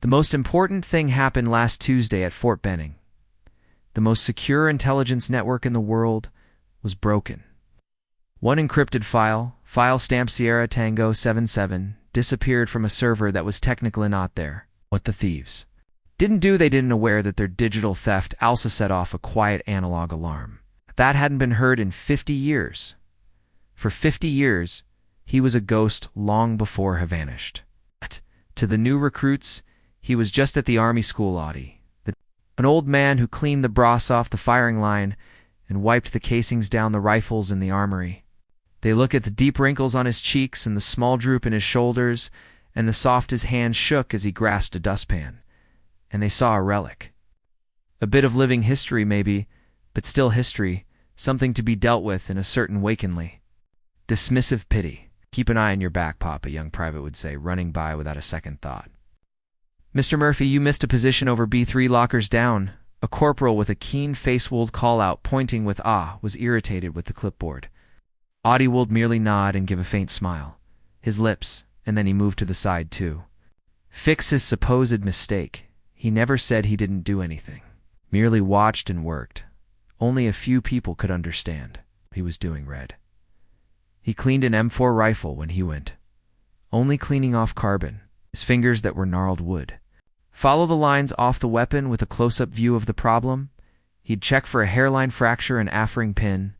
The most important thing happened last Tuesday at Fort Benning. The most secure intelligence network in the world was broken. One encrypted file stamp Sierra Tango 77, disappeared from a server that was technically not there. What the thieves didn't do, they didn't aware that their digital theft also set off a quiet analog alarm. That hadn't been heard in 50 years. For 50 years, he was a ghost long before he vanished. But to the new recruits, he was just at the Army school Audi, an old man who cleaned the brass off the firing line and wiped the casings down the rifles in the armory. They look at the deep wrinkles on his cheeks and the small droop in his shoulders and the soft his hand shook as he grasped a dustpan. And they saw a relic. A bit of living history maybe, but still history, something to be dealt with in a certain wakenly. Dismissive pity. Keep an eye on your back, Pop, a young private would say, running by without a second thought. Mr. Murphy, you missed a position over B3 lockers down. A corporal with a keen face-wold call-out pointing with was irritated with the clipboard. Audie would merely nod and give a faint smile. His lips, and then he moved to the side too. Fix his supposed mistake. He never said he didn't do anything. Merely watched and worked. Only a few people could understand. He was doing red. He cleaned an M4 rifle when he went. Only cleaning off carbon. His fingers that were gnarled wood. Follow the lines off the weapon with a close-up view of the problem. He'd check for a hairline fracture and affering pin.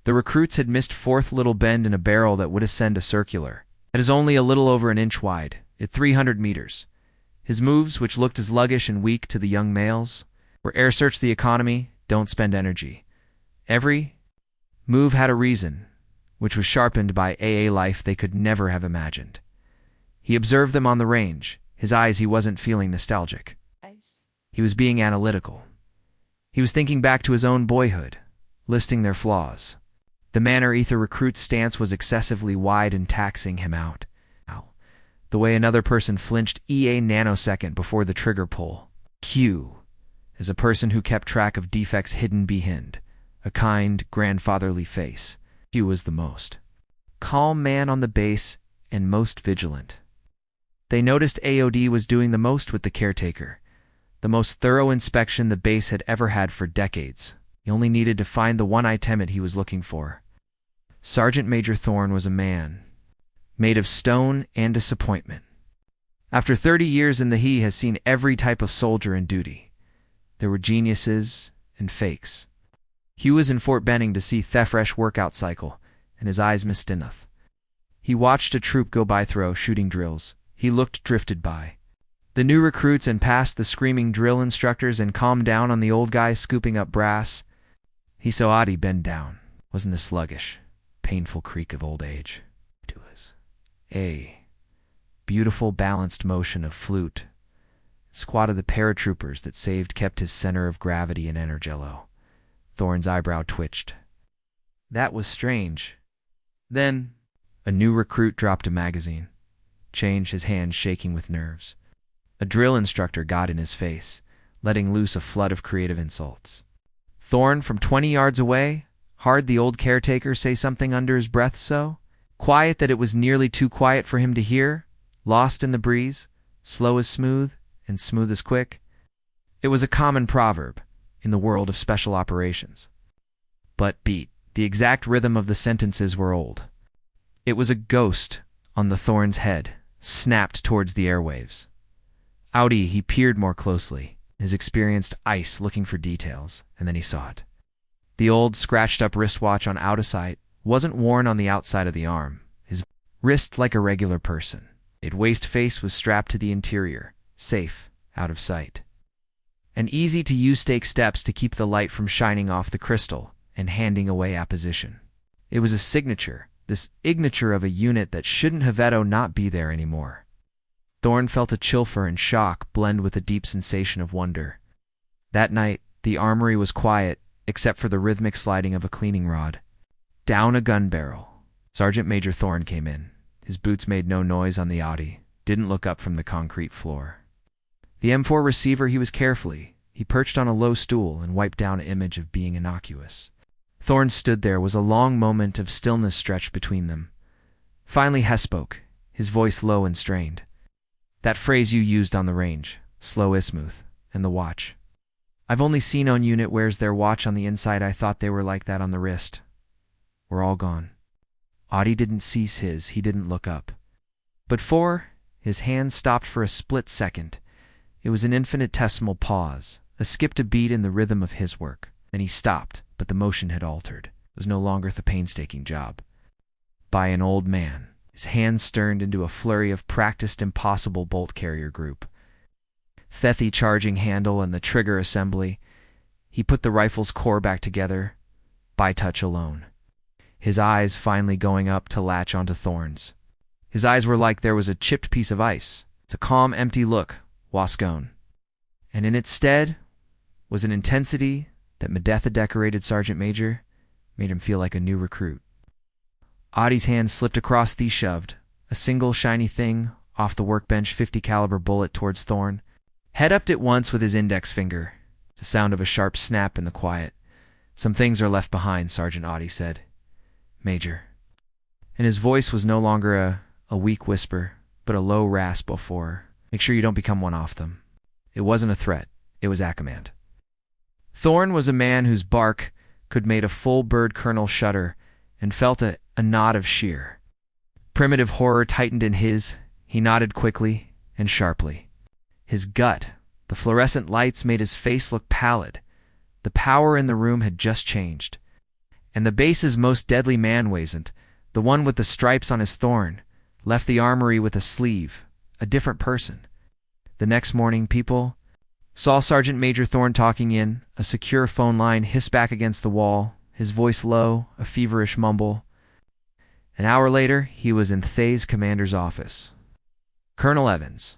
The recruits had missed fourth little bend in a barrel that would ascend a circular. It is only a little over an inch wide, at 300 meters. His moves, which looked as sluggish and weak to the young males, were air search the economy, don't spend energy. Every move had a reason, which was sharpened by AA life they could never have imagined. He observed them on the range. His eyes, he wasn't feeling nostalgic. He was being analytical. He was thinking back to his own boyhood, listing their flaws. The manner ether recruit's stance was excessively wide and taxing him out. The way another person flinched a nanosecond before the trigger pull. Q, as a person who kept track of defects hidden behind a kind, grandfatherly face. Q was the most calm man on the base and most vigilant. They noticed AOD was doing the most with the caretaker, the most thorough inspection the base had ever had for decades. He only needed to find the one item he was looking for. Sergeant Major Thorne was a man made of stone and disappointment. After 30 years in he has seen every type of soldier in duty. There were geniuses and fakes. Hugh was in Fort Benning to see the fresh workout cycle, and his eyes missed enough. He watched a troop go by through shooting drills. He looked drifted by the new recruits and past the screaming drill instructors and calmed down on the old guys scooping up brass. He saw Audie bend down. Wasn't the sluggish, painful creak of old age. It was a beautiful balanced motion of flute. Squad of the paratroopers that saved kept his center of gravity in Energello. Thorne's eyebrow twitched. That was strange. Then a new recruit dropped a magazine. Change, his hand shaking with nerves. A drill instructor got in his face, letting loose a flood of creative insults. Thorne, from 20 yards away, heard the old caretaker say something under his breath so quiet that it was nearly too quiet for him to hear, lost in the breeze, slow as smooth, and smooth as quick. It was a common proverb in the world of special operations. But beat, the exact rhythm of the sentences were old. It was a ghost on the Thorne's head, snapped towards the airwaves. Audi, he peered more closely, his experienced eyes looking for details, and then he saw it. The old scratched-up wristwatch on out of sight wasn't worn on the outside of the arm, his wrist like a regular person. Its waist face was strapped to the interior, safe, out of sight. And easy-to-use stake steps to keep the light from shining off the crystal and handing away apposition. It was a signature, this ignature of a unit that shouldn't have not be there anymore. Thorne felt a chilfer and shock blend with a deep sensation of wonder. That night, the armory was quiet, except for the rhythmic sliding of a cleaning rod. Down a gun barrel. Sergeant Major Thorne came in. His boots made no noise on the Audi, didn't look up from the concrete floor. The M4 receiver he was carefully. He perched on a low stool and wiped down an image of being innocuous. Thorne stood there. Was a long moment of stillness stretched between them. Finally Hess spoke, his voice low and strained. That phrase you used on the range, slow smooth, and the watch. I've only seen on unit wears their watch on the inside. I thought they were like that on the wrist. We're all gone. Audie didn't cease his, he didn't look up. But his hand stopped for a split second. It was an infinitesimal pause, a skip to beat in the rhythm of his work. Then he stopped, but the motion had altered. It was no longer the painstaking job. By an old man, his hands turned into a flurry of practiced impossible bolt carrier group. Thethy charging handle and the trigger assembly. He put the rifle's core back together, by touch alone. His eyes finally going up to latch onto Thorn's. His eyes were like there was a chipped piece of ice. It's a calm, empty look, Wascone. And in its stead was an intensity that Medetha-decorated Sergeant Major made him feel like a new recruit. Audie's hand slipped across the shoved, a single shiny thing off the workbench 50 caliber bullet towards Thorn. Head upped at once with his index finger. The sound of a sharp snap in the quiet. Some things are left behind, Sergeant Audie said. Major. And his voice was no longer a weak whisper, but a low rasp before. Make sure you don't become one off them. It wasn't a threat. It was a command. Thorn was a man whose bark could make a full bird colonel shudder and felt a knot of sheer. Primitive horror tightened in his. He nodded quickly and sharply. His gut, the fluorescent lights made his face look pallid. The power in the room had just changed. And the base's most deadly man wasn't, the one with the stripes on his thorn, left the armory with a sleeve, a different person. The next morning, people saw Sergeant Major Thorn talking in, a secure phone line hissed back against the wall, his voice low, a feverish mumble. An hour later, he was in Thay's commander's office. Colonel Evans.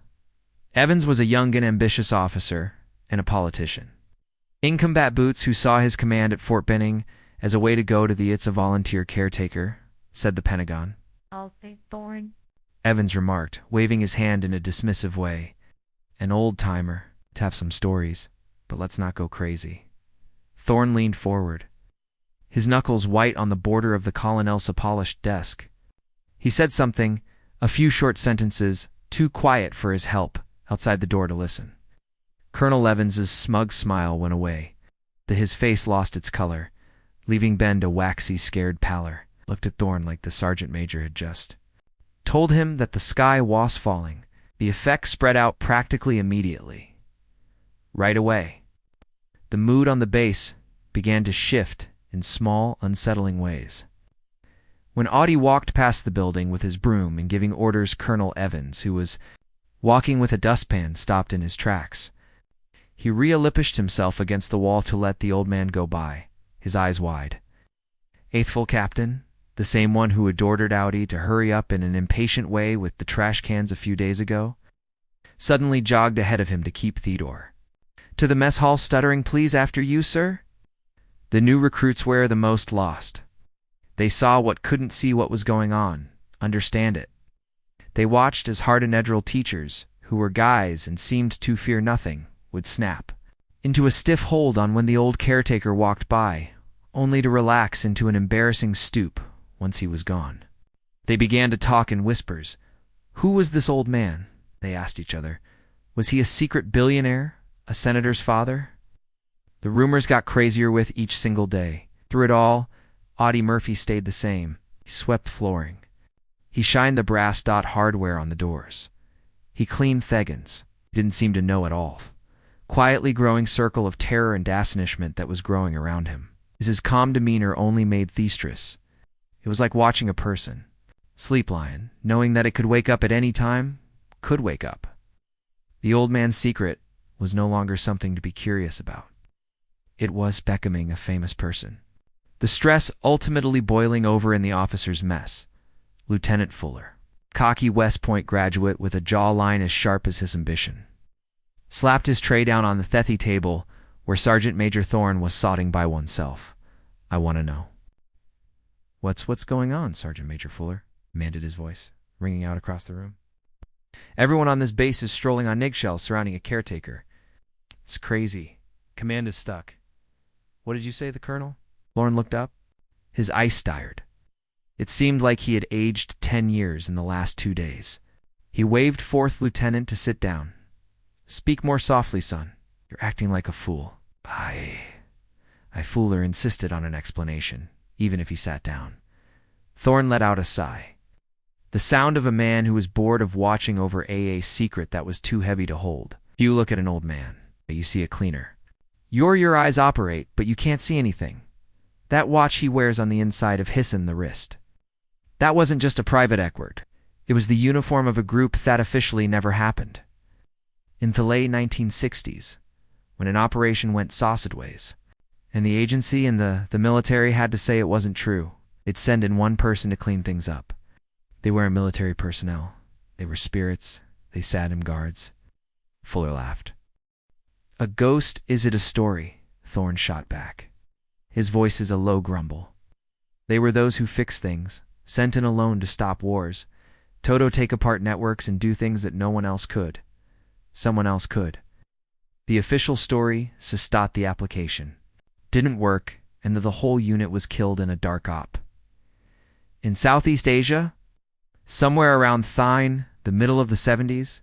Evans was a young and ambitious officer and a politician. In-combat boots who saw his command at Fort Benning as a way to go to the It's a volunteer caretaker, said the Pentagon. I'll pay Thorn, Evans remarked, waving his hand in a dismissive way. An old-timer, to have some stories, but let's not go crazy. Thorn leaned forward, his knuckles white on the border of the colonel's polished desk. He said something, a few short sentences, too quiet for his help, outside the door to listen. Colonel Evans's smug smile went away. His face lost its color, leaving Ben a waxy, scared pallor. Looked at Thorn like the sergeant major had just told him that the sky was falling. The effect spread out practically immediately. Right away. The mood on the base began to shift in small, unsettling ways. When Audie walked past the building with his broom and giving orders, Colonel Evans, who was walking with a dustpan, stopped in his tracks. He realipished himself against the wall to let the old man go by, his eyes wide. Eighthful Captain, the same one who had ordered Audie to hurry up in an impatient way with the trash cans a few days ago, suddenly jogged ahead of him to keep Theodore. To the mess hall, stuttering, "Please, after you, sir." The new recruits were the most lost. They saw what couldn't see what was going on, understand it. They watched as hard-and-edral teachers, who were guys and seemed to fear nothing, would snap into a stiff hold on when the old caretaker walked by, only to relax into an embarrassing stoop once he was gone. They began to talk in whispers. Who was this old man? They asked each other. Was he a secret billionaire? A senator's father? The rumors got crazier with each single day. Through it all, Audie Murphy stayed the same. He swept flooring. He shined the brass dot hardware on the doors. He cleaned Thegans. He didn't seem to know at all. Quietly growing circle of terror and astonishment that was growing around him. His calm demeanor only made theistrous. It was like watching a person, sleep-lying, knowing that it could wake up at any time, could wake up. The old man's secret was no longer something to be curious about. It was becoming a famous person. The stress ultimately boiling over in the officer's mess. Lieutenant Fuller, cocky West Point graduate with a jawline as sharp as his ambition, slapped his tray down on the Thethy table where Sergeant Major Thorn was sodding by oneself. "I want to know." What's going on, Sergeant Major Fuller?" demanded his voice, ringing out across the room. "Everyone on this base is strolling on eggshells surrounding a caretaker. It's crazy. Command is stuck." "What did you say, the colonel?" Lorne looked up. His eyes stared. It seemed like he had aged 10 years in the last 2 days. He waved fourth lieutenant to sit down. Speak more softly, son. You're acting like a fool. Fuller insisted on an explanation, even if he sat down. Thorne let out a sigh. The sound of a man who was bored of watching over a secret that was too heavy to hold. You look at an old man, but you see a cleaner. Your eyes operate, but you can't see anything. That watch he wears on the inside of Hisson the wrist. That wasn't just a private Eckward. It was the uniform of a group that officially never happened. In the late 1960s, when an operation went sausageways, and the agency and the military had to say it wasn't true, they'd send in one person to clean things up. They weren't military personnel. They were spirits. They sat him guards. Fuller laughed. A ghost, is it a story? Thorne shot back. His voice is a low grumble. They were those who fixed things, sent in alone to stop wars, Toto take apart networks and do things that no one else could. Someone else could. The official story, Sistat the application, didn't work, and that the whole unit was killed in a dark op. In Southeast Asia, somewhere around Thine, the middle of the 70s,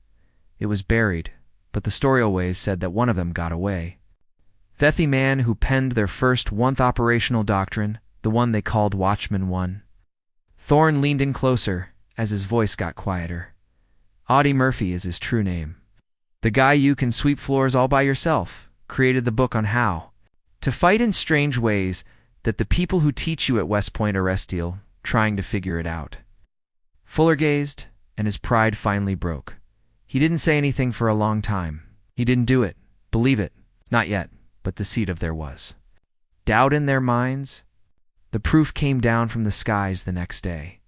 it was buried, but the story always said that one of them got away. The man who penned their first operational doctrine, the one they called Watchman 1. Thorne leaned in closer as his voice got quieter. Audie Murphy is his true name. The guy you can sweep floors all by yourself, created the book on how to fight in strange ways that the people who teach you at West Point are still trying to figure it out. Fuller gazed, and his pride finally broke. He didn't say anything for a long time. He didn't do it. Believe it. Not yet, but the seed of there was. Doubt in their minds? The proof came down from the skies the next day.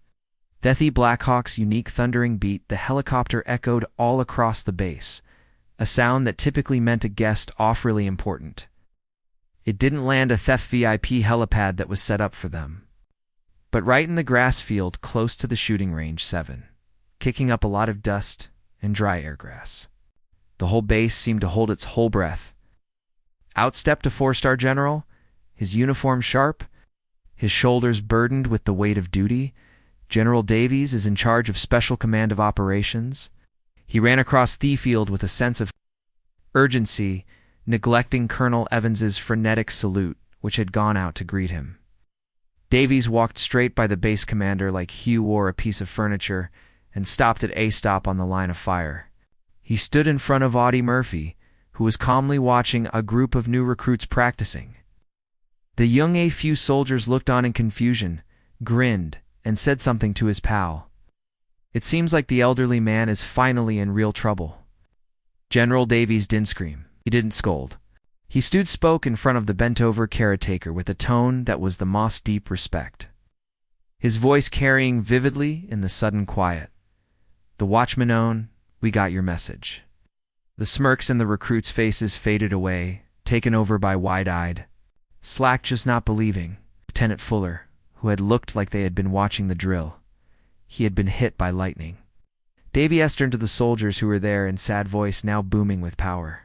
Thethy Blackhawk's unique thundering beat, the helicopter echoed all across the base, a sound that typically meant a guest off really important. It didn't land a Theth VIP helipad that was set up for them, but right in the grass field close to the shooting range 7, kicking up a lot of dust and dry air grass. The whole base seemed to hold its whole breath. Out stepped a 4-star general, his uniform sharp, his shoulders burdened with the weight of duty. General Davies is in charge of Special Command of Operations. He ran across the field with a sense of urgency, neglecting Colonel Evans's frenetic salute, which had gone out to greet him. Davies walked straight by the base commander like Hugh wore a piece of furniture and stopped at a stop on the line of fire. He stood in front of Audie Murphy, who was calmly watching a group of new recruits practicing. The young few soldiers looked on in confusion, grinned, and said something to his pal. It seems like the elderly man is finally in real trouble. General Davies didn't scream. He didn't scold. He spoke in front of the bent-over caretaker with a tone that was the moss-deep respect. His voice carrying vividly in the sudden quiet. The watchman own, we got your message. The smirks in the recruits' faces faded away, taken over by wide-eyed, slack just not believing. Lieutenant Fuller, who had looked like they had been watching the drill. He had been hit by lightning. Davies turned to the soldiers who were there in sad voice now booming with power.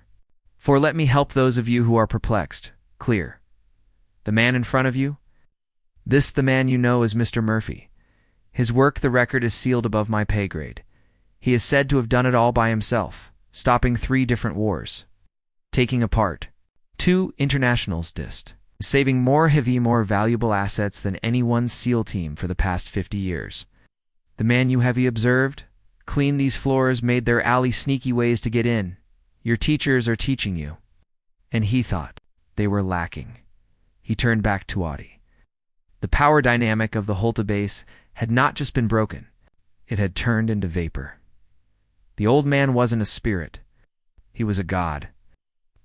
For let me help those of you who are perplexed. Clear. The man in front of you? This the man you know as Mr. Murphy. His work, the record, is sealed above my pay grade. He is said to have done it all by himself, stopping 3 different wars, taking apart 2 internationals dist, saving more valuable assets than any one SEAL team for the past 50 years. The man you observed, cleaned these floors, made their alley sneaky ways to get in. Your teachers are teaching you. And he thought they were lacking. He turned back to Audie. The power dynamic of the Hulta base had not just been broken. It had turned into vapor. The old man wasn't a spirit. He was a god.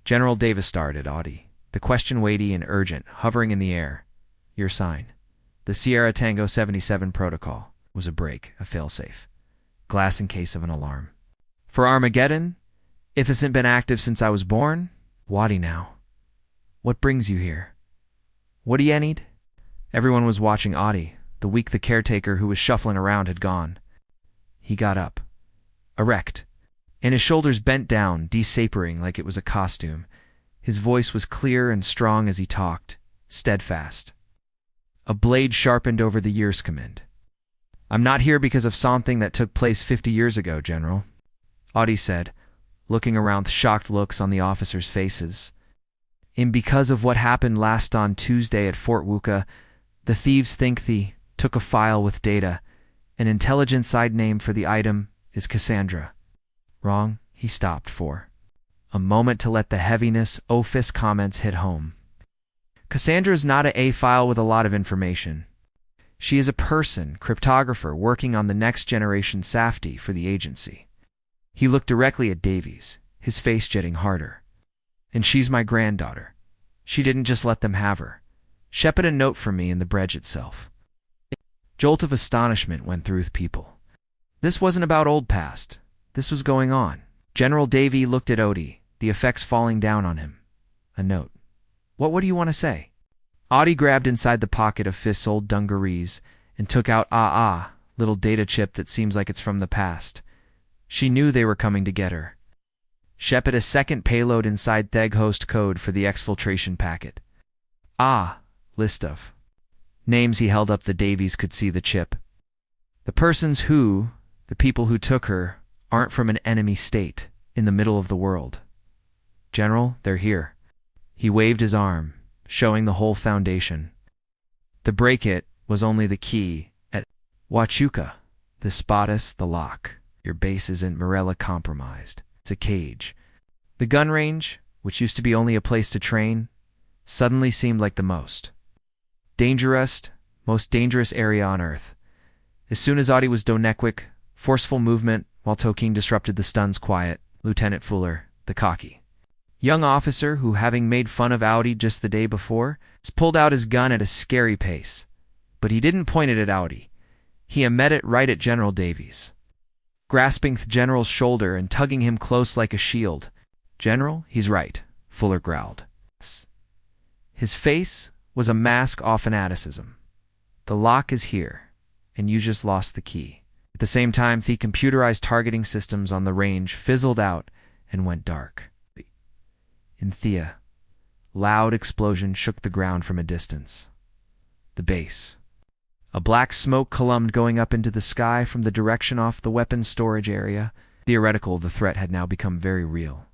General Davis stared at Audie, the question weighty and urgent, hovering in the air. Your sign. The Sierra Tango 77 protocol was a break, a failsafe. Glass in case of an alarm. For Armageddon, it hasn't been active since I was born. Audie now. What brings you here? What do you need? Everyone was watching Audie. The weak the caretaker who was shuffling around had gone. He got up, erect, and his shoulders bent down, desapering like it was a costume. His voice was clear and strong as he talked, steadfast. A blade sharpened over the years command. I'm not here because of something that took place 50 years ago, General. Audie said, looking around with shocked looks on the officers' faces. And because of what happened last on Tuesday at Fort Wuka, the thieves think they took a file with data. An intelligence side name for the item is Cassandra. Wrong, he stopped for a moment to let the heaviness office comments hit home. Cassandra is not a file with a lot of information. She is a person, cryptographer, working on the next generation safety for the agency. He looked directly at Davies, his face jetting harder. And she's my granddaughter. She didn't just let them have her. She put a note for me in the bridge itself. A jolt of astonishment went through the people. This wasn't about old past. This was going on. General Davy looked at Odie, the effects falling down on him. A note. What do you want to say? Odie grabbed inside the pocket of Fist's old dungarees and took out little data chip that seems like it's from the past. She knew they were coming to get her. She put a second payload inside Theg host code for the exfiltration packet. List of names. He held up the Davies could see the chip. The persons who, the people who took her, aren't from an enemy state in the middle of the world. General, they're here. He waved his arm, showing the whole foundation. The break-it was only the key at Huachuca. The spot is the lock. Your base isn't Morella compromised. It's a cage. The gun range, which used to be only a place to train, suddenly seemed like the most dangerous area on Earth. As soon as Audie was Donequic, forceful movement, while Tokin disrupted the stun's quiet, Lieutenant Fuller, the cocky young officer who, having made fun of Audi just the day before, pulled out his gun at a scary pace. But he didn't point it at Audi. He aimed it right at General Davies. Grasping the general's shoulder and tugging him close like a shield. General, he's right, Fuller growled. His face was a mask of fanaticism. The lock is here, and you just lost the key. At the same time, the computerized targeting systems on the range fizzled out and went dark. In Thea, loud explosion shook the ground from a distance. The base. A black smoke column going up into the sky from the direction off the weapons storage area. Theoretical, the threat had now become very real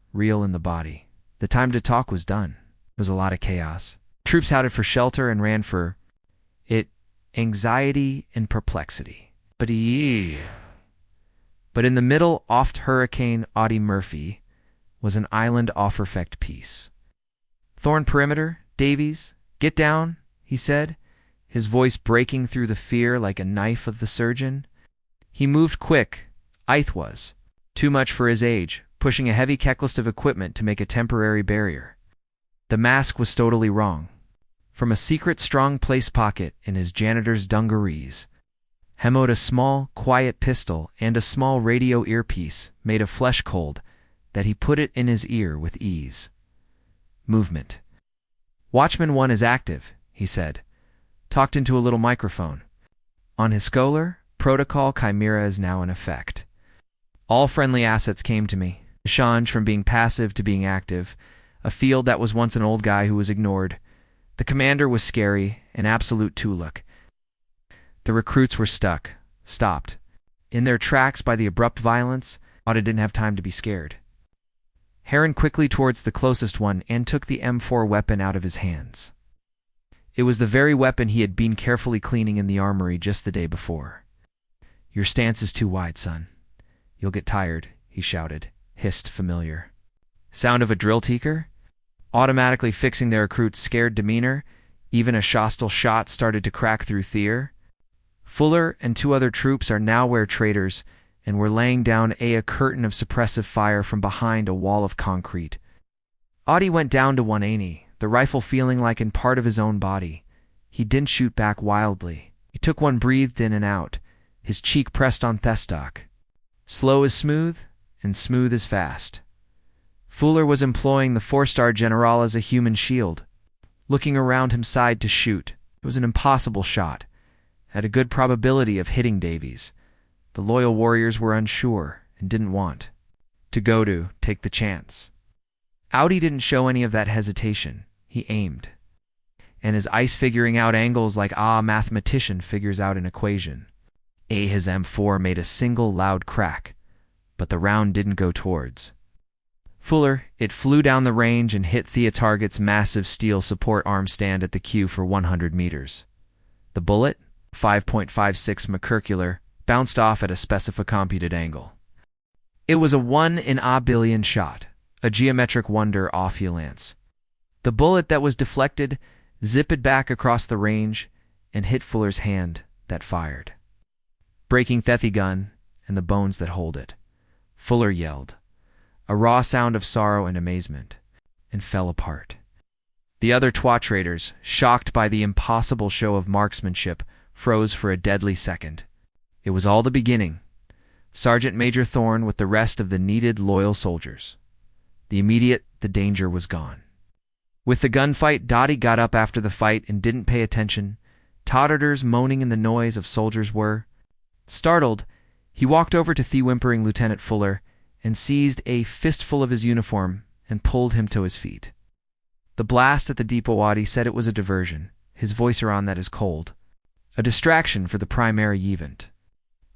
in the body. The time to talk was done. It was a lot of chaos. Troops headed for shelter and ran for it, anxiety and perplexity. But in the middle, oft Hurricane Audie Murphy was an island off-effect piece. Thorn perimeter, Davies, get down, he said, his voice breaking through the fear like a knife of the surgeon. He moved quick, Ith was, too much for his age, pushing a heavy checklist of equipment to make a temporary barrier. The mask was totally wrong. From a secret strong place pocket in his janitor's dungarees, hemmed a small, quiet pistol and a small radio earpiece made of flesh cold that he put it in his ear with ease. Movement. Watchman 1 is active, he said. Talked into a little microphone. On his scholar, protocol Chimera is now in effect. All friendly assets came to me. Change from being passive to being active, a field that was once an old guy who was ignored. The commander was scary, an absolute Tuluk. The recruits were stopped. In their tracks by the abrupt violence, Otto didn't have time to be scared. Heron quickly towards the closest one and took the M4 weapon out of his hands. It was the very weapon he had been carefully cleaning in the armory just the day before. Your stance is too wide, son. You'll get tired, he shouted, hissed familiar. Sound of a drill teacher? Automatically fixing their recruit's scared demeanor, even a hostile shot started to crack through Thier. Fuller and 2 other troops are nowhere traitors, and were laying down a curtain of suppressive fire from behind a wall of concrete. Audie went down to 180, the rifle feeling like in part of his own body. He didn't shoot back wildly. He took one, breathed in and out, his cheek pressed on Thestock. Slow is smooth, and smooth is fast. Fuller was employing the 4-star general as a human shield, looking around him side to shoot. It was an impossible shot, had a good probability of hitting Davies. The loyal warriors were unsure and didn't want to take the chance. Audi didn't show any of that hesitation. He aimed. And his eyes figuring out angles like a mathematician figures out an equation. His M4 made a single loud crack, but the round didn't go towards Fuller, it flew down the range and hit Thea Target's massive steel support arm stand at the queue for 100 meters. The bullet, 5.56 McCircular, bounced off at a specific computed angle. It was a 1 in a billion shot, a geometric wonder off Lance. The bullet that was deflected zipped back across the range and hit Fuller's hand that fired, breaking Thethy gun and the bones that hold it. Fuller yelled, a raw sound of sorrow and amazement, and fell apart. The other twat traders, shocked by the impossible show of marksmanship, froze for a deadly second. It was all the beginning. Sergeant Major Thorne with the rest of the needed loyal soldiers. The danger was gone. With the gunfight, Dottie got up after the fight and didn't pay attention. Totterers moaning in the noise of soldiers were. Startled, he walked over to the whimpering Lieutenant Fuller and seized a fistful of his uniform and pulled him to his feet. The blast at the depot Waddy said it was a diversion, his voice around that is cold. A distraction for the primary event.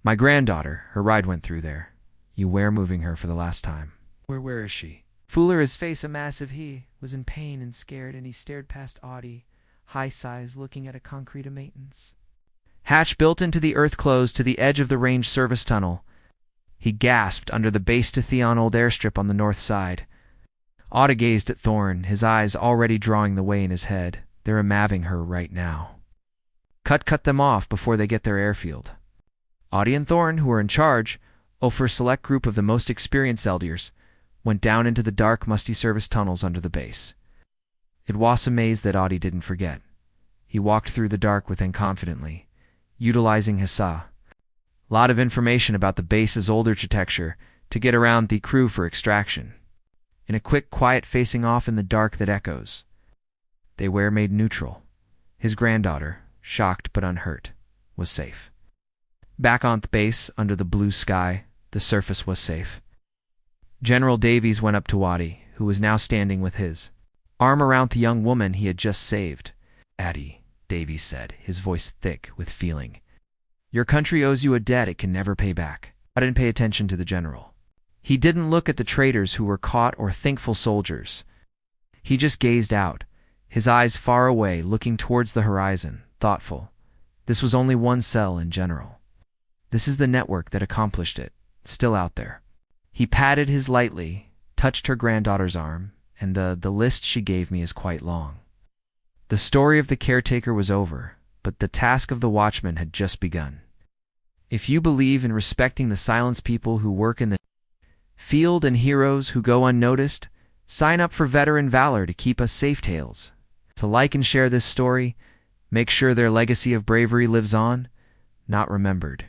My granddaughter, her ride went through there. You were moving her for the last time. Where is she? Fuller, his face a massive he, was in pain and scared, and he stared past Audie, high size, looking at a concrete maintenance hatch built into the earth closed to the edge of the range service tunnel. He gasped under the base to Theon old airstrip on the north side. Audie gazed at Thorne, his eyes already drawing the way in his head. They're maving her right now. Cut them off before they get their airfield. Audie and Thorne, who were in charge, for a select group of the most experienced Eldiers, went down into the dark, musty service tunnels under the base. It was a maze that Audie didn't forget. He walked through the dark within confidently, utilizing his saw. Lot of information about the base's old architecture to get around the crew for extraction. In a quick, quiet facing off in the dark that echoes. They were made neutral. His granddaughter, shocked but unhurt, was safe. Back on the base, under the blue sky, the surface was safe. General Davies went up to Waddy, who was now standing with his arm around the young woman he had just saved. Addie, Davies said, his voice thick with feeling. Your country owes you a debt it can never pay back. I didn't pay attention to the general. He didn't look at the traitors who were caught or thankful soldiers. He just gazed out, his eyes far away, looking towards the horizon, thoughtful. This was only one cell in general. This is the network that accomplished it, still out there. He patted his lightly, touched her granddaughter's arm, and the list she gave me is quite long. The story of the caretaker was over, but the task of the watchman had just begun. If you believe in respecting the silenced people who work in the field and heroes who go unnoticed, sign up for Veteran Valor to keep us safe tales. To like and share this story, make sure their legacy of bravery lives on, not remembered.